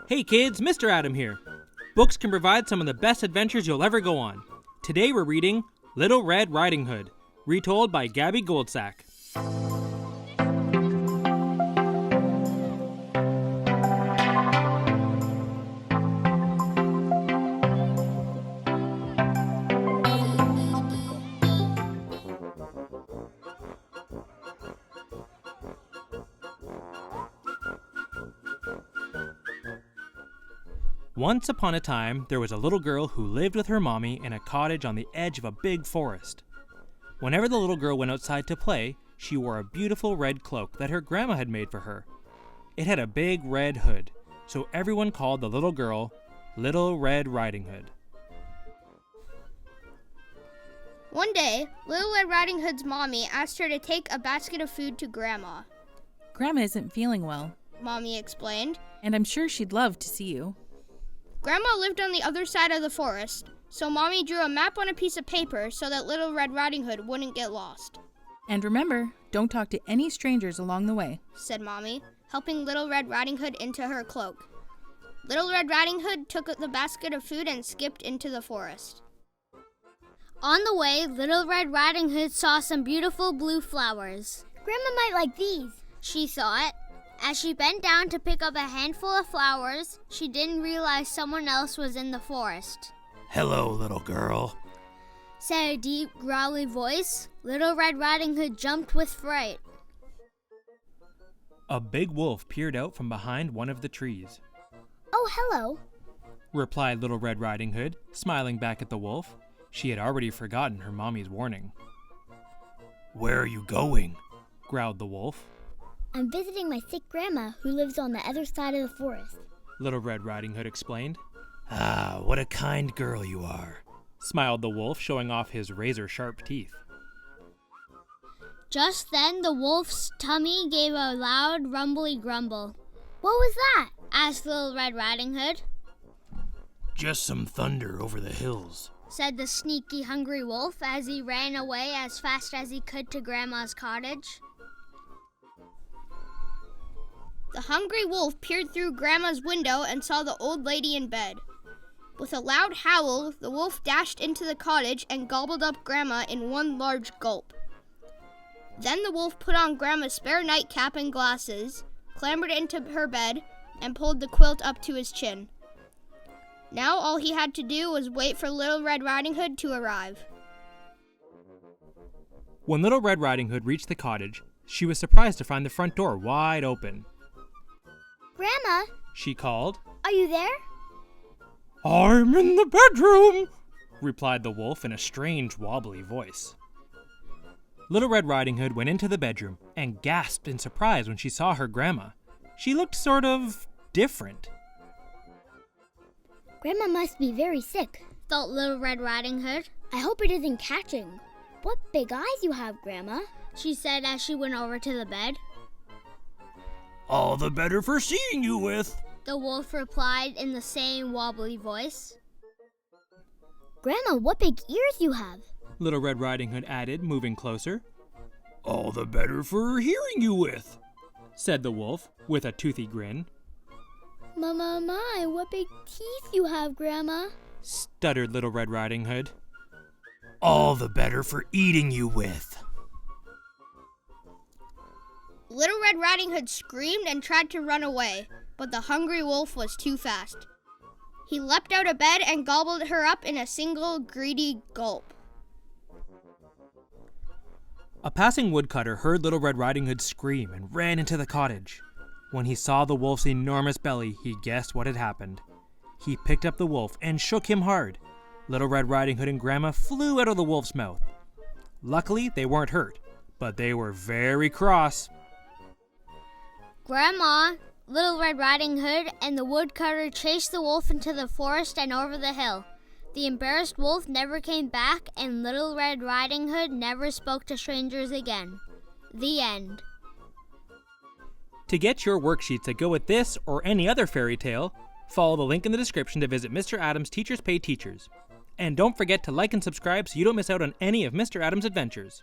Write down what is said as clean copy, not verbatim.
Hey kids, Mr. Adam here. Books can provide some of the best adventures you'll ever go on. Today we're reading Little Red Riding Hood, retold by Gaby Goldsack. Once upon a time, there was a little girl who lived with her mommy in a cottage on the edge of a big forest. Whenever the little girl went outside to play, she wore a beautiful red cloak that her grandma had made for her. It had a big red hood, so everyone called the little girl Little Red Riding Hood. One day, Little Red Riding Hood's mommy asked her to take a basket of food to Grandma. Grandma isn't feeling well, Mommy explained. and I'm sure she'd love to see you. Grandma lived on the other side of the forest, so Mommy drew a map on a piece of paper so that Little Red Riding Hood wouldn't get lost. And remember, don't talk to any strangers along the way. Said Mommy, helping Little Red Riding Hood into her cloak. Little Red Riding Hood took the basket of food and skipped into the forest. On the way, Little Red Riding Hood saw some beautiful blue flowers. Grandma might like these, she thought. As she bent down to pick up a handful of flowers, she didn't realize someone else was in the forest. Hello, little girl, Said a deep, growly voice. Little Red Riding Hood jumped with fright. A big wolf peered out from behind one of the trees. Oh, hello. Replied Little Red Riding Hood, smiling back at the wolf. She had already forgotten her mommy's warning. Where are you going? Growled the wolf. I'm visiting my sick grandma who lives on the other side of the forest. Little Red Riding Hood explained. Ah, what a kind girl you are, smiled the wolf, showing off his razor-sharp teeth. Just then, the wolf's tummy gave a loud, rumbly grumble. What was that? Asked Little Red Riding Hood. Just some thunder over the hills, Said the sneaky, hungry wolf as he ran away as fast as he could to Grandma's cottage. The hungry wolf peered through Grandma's window and saw the old lady in bed. With a loud howl, the wolf dashed into the cottage and gobbled up Grandma in one large gulp. Then the wolf put on Grandma's spare nightcap and glasses, clambered into her bed, and pulled the quilt up to his chin. Now all he had to do was wait for Little Red Riding Hood to arrive. When Little Red Riding Hood reached the cottage, she was surprised to find the front door wide open. Grandma, She called. are you there? I'm in the bedroom, replied the wolf in a strange, wobbly voice. Little Red Riding Hood went into the bedroom and gasped in surprise when she saw her grandma. She looked sort of different. Grandma must be very sick. Thought Little Red Riding Hood. I hope it isn't catching. What big eyes you have, Grandma. She said as she went over to the bed. All the better for seeing you with, The wolf replied in the same wobbly voice. Grandma, what big ears you have. Little Red Riding Hood added, moving closer. All the better for hearing you with, said the wolf with a toothy grin. My, what big teeth you have, Grandma. Stuttered Little Red Riding Hood. All the better for eating you with. Little Red Riding Hood screamed and tried to run away, but the hungry wolf was too fast. He leapt out of bed and gobbled her up in a single greedy gulp. A passing woodcutter heard Little Red Riding Hood scream and ran into the cottage. When he saw the wolf's enormous belly, he guessed what had happened. He picked up the wolf and shook him hard. Little Red Riding Hood and Grandma flew out of the wolf's mouth. Luckily, they weren't hurt, but they were very cross. Grandma, Little Red Riding Hood, and the woodcutter chased the wolf into the forest and over the hill. The embarrassed wolf never came back, and Little Red Riding Hood never spoke to strangers again. The end. To get your worksheets that go with this or any other fairy tale, follow the link in the description to visit Mr. Adam's Teachers Pay Teachers. And don't forget to like and subscribe so you don't miss out on any of Mr. Adam's adventures.